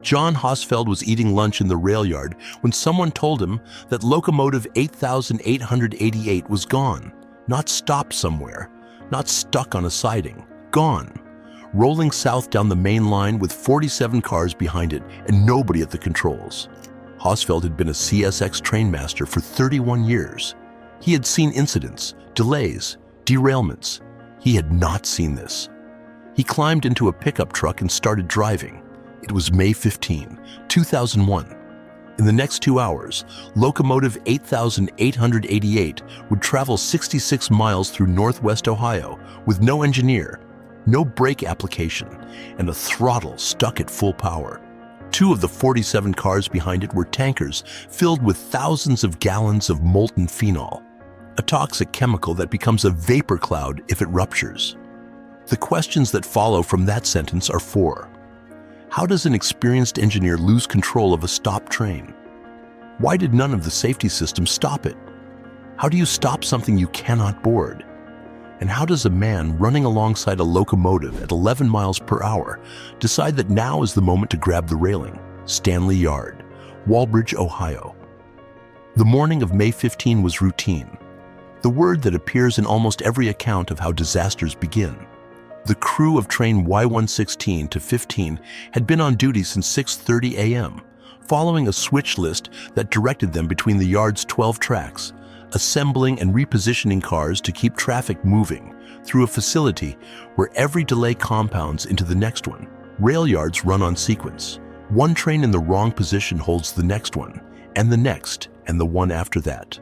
Jon Hosfeld was eating lunch in the rail yard when someone told him that Locomotive 8888 was gone, not stopped somewhere, not stuck on a siding, gone, rolling south down the main line with 47 cars behind it and nobody at the controls. Hosfeld had been a CSX trainmaster for 31 years. He had seen incidents, delays, derailments. He had not seen this. He climbed into a pickup truck and started driving. It was May 15, 2001. In the next 2 hours, Locomotive 8888 would travel 66 miles through Northwest Ohio with no engineer, no brake application, and a throttle stuck at full power. 2 of the 47 cars behind it were tankers filled with thousands of gallons of molten phenol, a toxic chemical that becomes a vapor cloud if it ruptures. The questions that follow from that sentence are 4. How does an experienced engineer lose control of a stopped train? Why did none of the safety systems stop it? How do you stop something you cannot board? And how does a man running alongside a locomotive at 11 miles per hour decide that now is the moment to grab the railing? Stanley Yard, Walbridge, Ohio. The morning of May 15 was routine, the word that appears in almost every account of how disasters begin. The crew of train Y116 to 15 had been on duty since 6:30 a.m., following a switch list that directed them between the yard's 12 tracks, assembling and repositioning cars to keep traffic moving through a facility where every delay compounds into the next one. Rail yards run on sequence. One train in the wrong position holds the next one, and the next, and the one after that.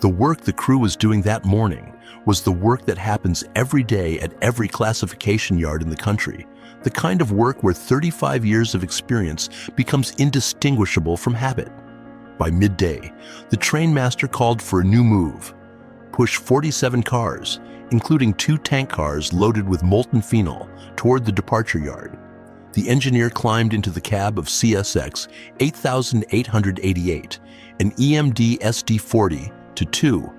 The work the crew was doing that morning was the work that happens every day at every classification yard in the country, the kind of work where 35 years of experience becomes indistinguishable from habit. By midday, the trainmaster called for a new move. Push 47 cars, including 2 tank cars loaded with molten phenol, toward the departure yard. The engineer climbed into the cab of CSX 8888, an EMD SD40-2,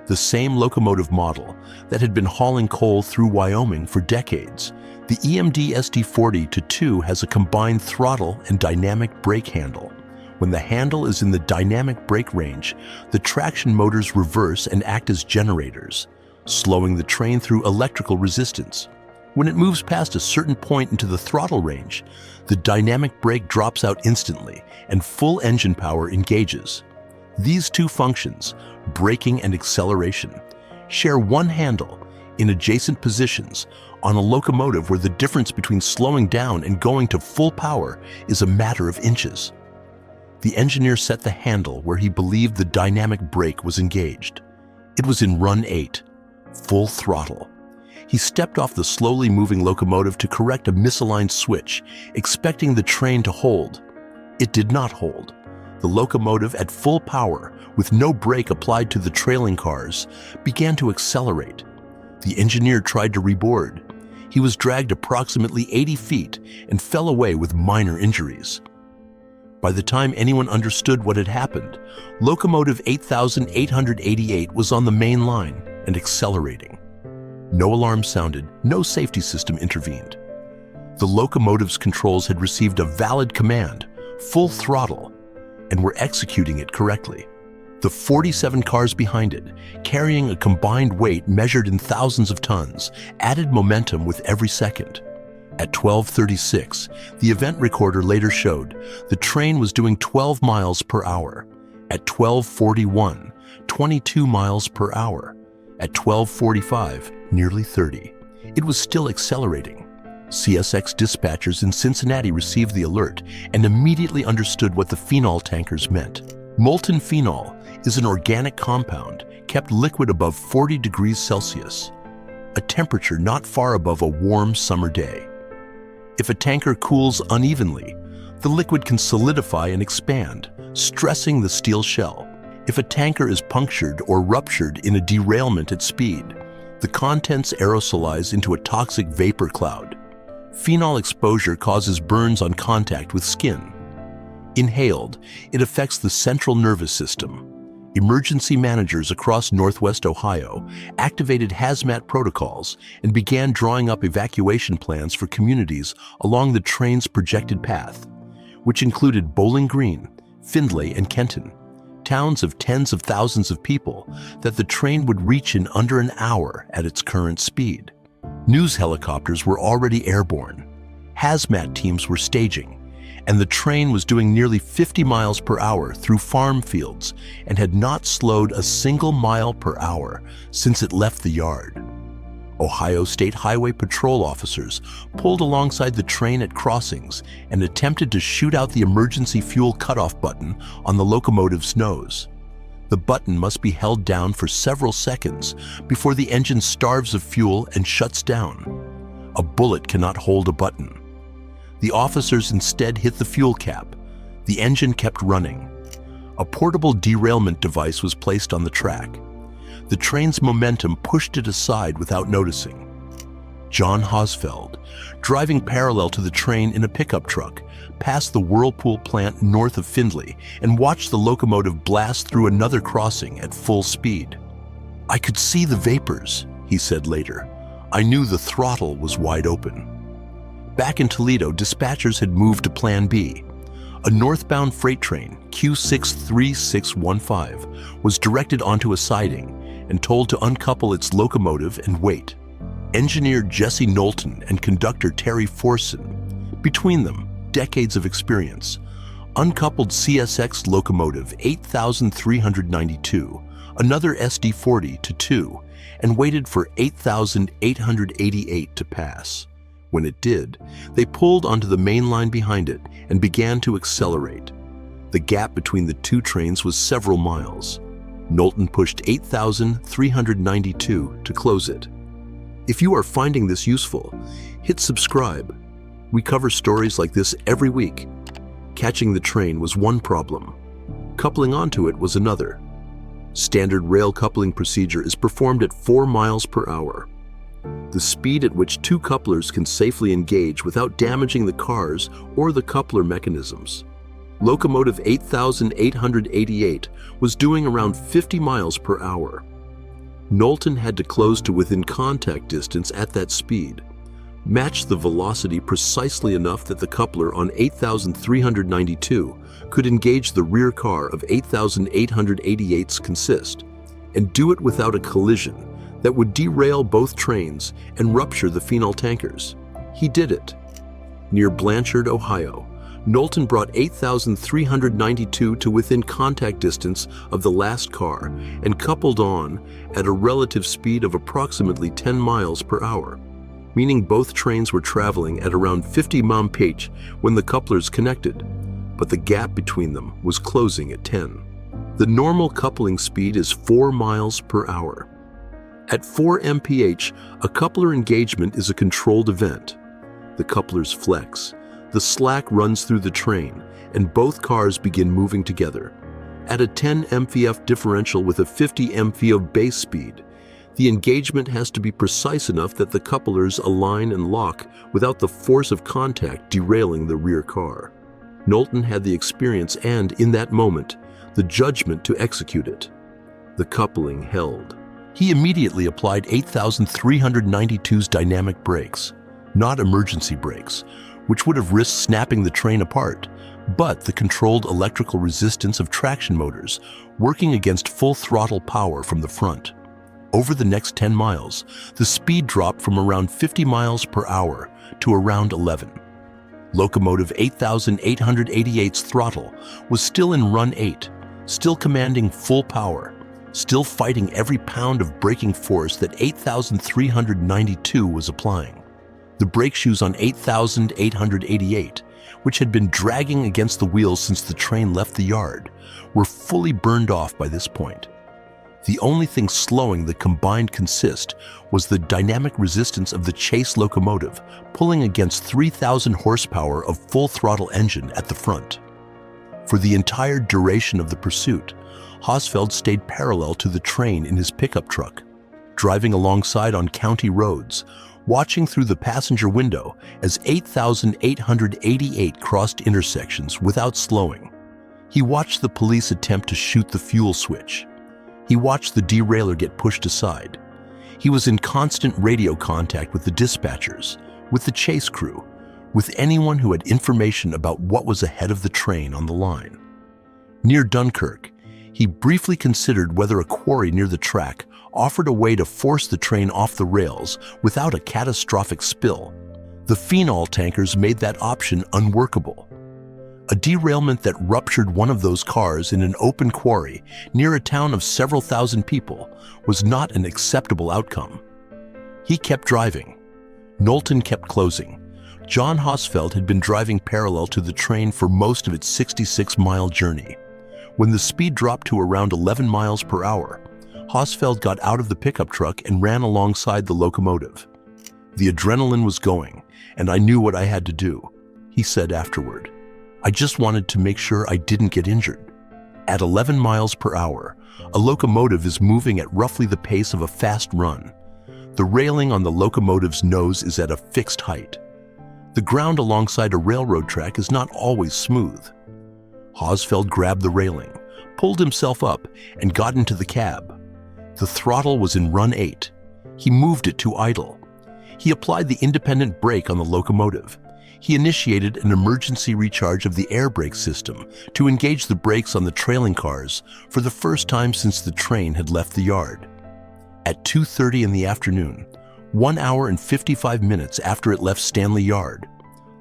the same locomotive model that had been hauling coal through Wyoming for decades. The EMD SD40-2 has a combined throttle and dynamic brake handle. When the handle is in the dynamic brake range, the traction motors reverse and act as generators, slowing the train through electrical resistance. When it moves past a certain point into the throttle range, the dynamic brake drops out instantly and full engine power engages. These 2 functions, braking and acceleration, share one handle in adjacent positions on a locomotive where the difference between slowing down and going to full power is a matter of inches. The engineer set the handle where he believed the dynamic brake was engaged. It was in run 8, full throttle. He stepped off the slowly moving locomotive to correct a misaligned switch, expecting the train to hold. It did not hold. The locomotive, at full power, with no brake applied to the trailing cars, began to accelerate. The engineer tried to reboard. He was dragged approximately 80 feet and fell away with minor injuries. By the time anyone understood what had happened, Locomotive 8888 was on the main line and accelerating. No alarm sounded, no safety system intervened. The locomotive's controls had received a valid command, full throttle, and were executing it correctly. The 47 cars behind it, carrying a combined weight measured in thousands of tons, added momentum with every second. At 12:36, the event recorder later showed the train was doing 12 miles per hour. At 12:41, 22 miles per hour. At 12:45, nearly 30. It was still accelerating. CSX dispatchers in Cincinnati received the alert and immediately understood what the phenol tankers meant. Molten phenol is an organic compound kept liquid above 40 degrees Celsius, a temperature not far above a warm summer day. If a tanker cools unevenly, the liquid can solidify and expand, stressing the steel shell. If a tanker is punctured or ruptured in a derailment at speed, the contents aerosolize into a toxic vapor cloud. Phenol exposure causes burns on contact with skin. Inhaled, it affects the central nervous system. Emergency managers across Northwest Ohio activated hazmat protocols and began drawing up evacuation plans for communities along the train's projected path. which included Bowling Green, Findlay, and Kenton, towns of tens of thousands of people that the train would reach in under an hour at its current speed. News helicopters were already airborne. Hazmat teams were staging, and the train was doing nearly 50 miles per hour through farm fields and had not slowed a single mile per hour since it left the yard. Ohio State Highway Patrol officers pulled alongside the train at crossings and attempted to shoot out the emergency fuel cutoff button on the locomotive's nose. The button must be held down for several seconds before the engine starves of fuel and shuts down. A bullet cannot hold a button. The officers instead hit the fuel cap. The engine kept running. A portable derailment device was placed on the track. The train's momentum pushed it aside without noticing. Jon Hosfeld, driving parallel to the train in a pickup truck, passed the Whirlpool plant north of Findlay and watched the locomotive blast through another crossing at full speed. "I could see the vapors," he said later. "I knew the throttle was wide open." Back in Toledo, dispatchers had moved to Plan B. A northbound freight train, Q63615, was directed onto a siding and told to uncouple its locomotive and wait. Engineer Jesse Knowlton and conductor Terry Forson, between them, decades of experience, uncoupled CSX locomotive 8392, another SD40 to 2, and waited for 8888 to pass. When it did, they pulled onto the main line behind it and began to accelerate. The gap between the two trains was several miles. Knowlton pushed 8,392 to close it. If you are finding this useful, hit subscribe. We cover stories like this every week. Catching the train was one problem. Coupling onto it was another. Standard rail coupling procedure is performed at 4 miles per hour. The speed at which two couplers can safely engage without damaging the cars or the coupler mechanisms. Locomotive 8888 was doing around 50 miles per hour. Knowlton had to close to within contact distance at that speed, match the velocity precisely enough that the coupler on 8392 could engage the rear car of 8888's consist, and do it without a collision that would derail both trains and rupture the phenol tankers. He did it. Near Blanchard, Ohio, Knowlton brought 8392 to within contact distance of the last car and coupled on at a relative speed of approximately 10 miles per hour, meaning both trains were traveling at around 50 mph when the couplers connected, but the gap between them was closing at 10. The normal coupling speed is 4 miles per hour. At 4 mph, a coupler engagement is a controlled event. The couplers flex, the slack runs through the train, and both cars begin moving together. At a 10 mph differential with a 50 mph base speed, the engagement has to be precise enough that the couplers align and lock without the force of contact derailing the rear car. Knowlton had the experience and, in that moment, the judgment to execute it. The coupling held. He immediately applied 8392's dynamic brakes, not emergency brakes, which would have risked snapping the train apart, but the controlled electrical resistance of traction motors working against full throttle power from the front. Over the next 10 miles, the speed dropped from around 50 miles per hour to around 11. Locomotive 8888's throttle was still in run 8, still commanding full power, still fighting every pound of braking force that 8392 was applying. The brake shoes on 8888, which had been dragging against the wheels since the train left the yard, were fully burned off by this point. The only thing slowing the combined consist was the dynamic resistance of the chase locomotive pulling against 3,000 horsepower of full-throttle engine at the front. For the entire duration of the pursuit, Hosfeld stayed parallel to the train in his pickup truck, driving alongside on county roads, watching through the passenger window as 8888 crossed intersections without slowing. He watched the police attempt to shoot the fuel switch. He watched the derailer get pushed aside. He was in constant radio contact with the dispatchers, with the chase crew, with anyone who had information about what was ahead of the train on the line. Near Dunkirk, he briefly considered whether a quarry near the track offered a way to force the train off the rails without a catastrophic spill. The Phenol tankers made that option unworkable. A derailment that ruptured one of those cars in an open quarry near a town of several thousand people was not an acceptable outcome. He kept driving. Knowlton kept closing. Jon Hosfeld had been driving parallel to the train for most of its 66-mile journey. When the speed dropped to around 11 miles per hour, Hosfeld got out of the pickup truck and ran alongside the locomotive. The adrenaline was going, and I knew what I had to do, he said afterward. I just wanted to make sure I didn't get injured. At 11 miles per hour, a locomotive is moving at roughly the pace of a fast run. The railing on the locomotive's nose is at a fixed height. The ground alongside a railroad track is not always smooth. Hosfeld grabbed the railing, pulled himself up, and got into the cab. The throttle was in run 8. He moved it to idle. He applied the independent brake on the locomotive. He initiated an emergency recharge of the air brake system to engage the brakes on the trailing cars for the first time since the train had left the yard. At 2:30 in the afternoon, 1 hour and 55 minutes after it left Stanley Yard,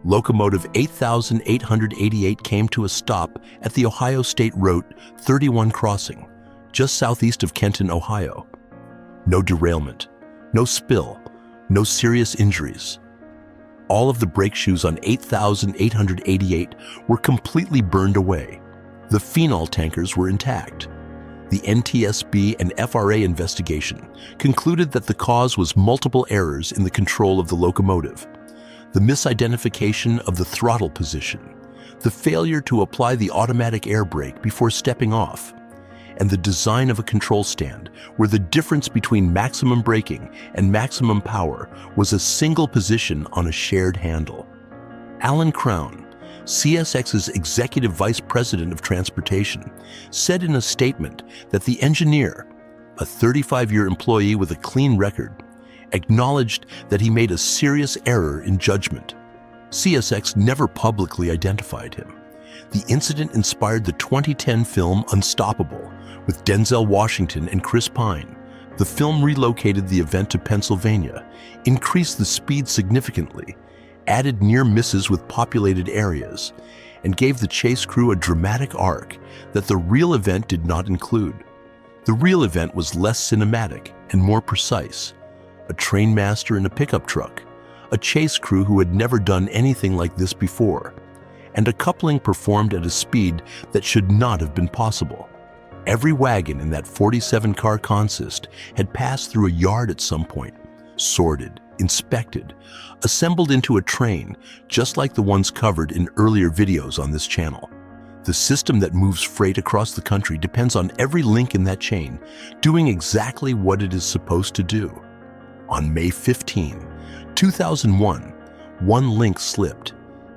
Locomotive 8888 came to a stop at the Ohio State Route 31 crossing, just southeast of Kenton, Ohio. No derailment, no spill, no serious injuries. All of the brake shoes on 8888 were completely burned away. The Phenol tankers were intact. The NTSB and FRA investigation concluded that the cause was multiple errors in the control of the locomotive, the misidentification of the throttle position, the failure to apply the automatic air brake before stepping off, and the design of a control stand where the difference between maximum braking and maximum power was a single position on a shared handle. Alan Crown, CSX's Executive Vice President of Transportation, said in a statement that the engineer, a 35-year employee with a clean record, acknowledged that he made a serious error in judgment. CSX never publicly identified him. The incident inspired the 2010 film Unstoppable with Denzel Washington and Chris Pine. The film relocated the event to Pennsylvania, increased the speed significantly, added near misses with populated areas, and gave the chase crew a dramatic arc that the real event did not include. The real event was less cinematic and more precise. A trainmaster in a pickup truck, a chase crew who had never done anything like this before, and a coupling performed at a speed that should not have been possible. Every wagon in that 47-car consist had passed through a yard at some point, sorted, inspected, assembled into a train, just like the ones covered in earlier videos on this channel. The system that moves freight across the country depends on every link in that chain doing exactly what it is supposed to do. On May 15, 2001, one link slipped.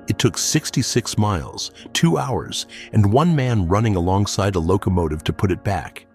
It took 66 miles, 2 hours, and one man running alongside a locomotive to put it back.